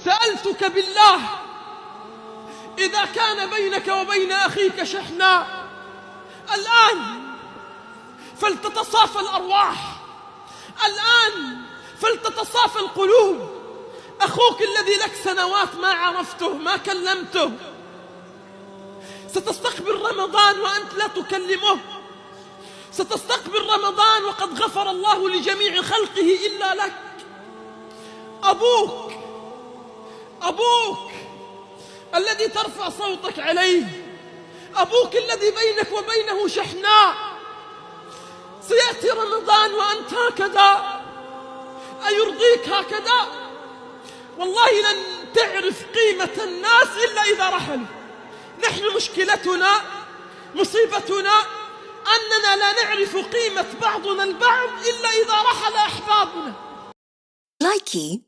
سألتك بالله إذا كان بينك وبين أخيك شحناء الآن فلتتصافى الأرواح، الآن فلتتصافى القلوب. أخوك الذي لك سنوات ما عرفته ما كلمته، ستستقبل رمضان وأنت لا تكلمه، ستستقبل رمضان وقد غفر الله لجميع خلقه إلا لك. أبوك الذي ترفع صوتك عليه، أبوك الذي بينك وبينه شحناء، سيأتي رمضان وأنت هكذا. أيرضيك هكذا؟ والله لن تعرف قيمة الناس إلا إذا رحلوا. نحن مشكلتنا مصيبتنا أننا لا نعرف قيمة بعضنا البعض إلا إذا رحل أحبابنا. لايكي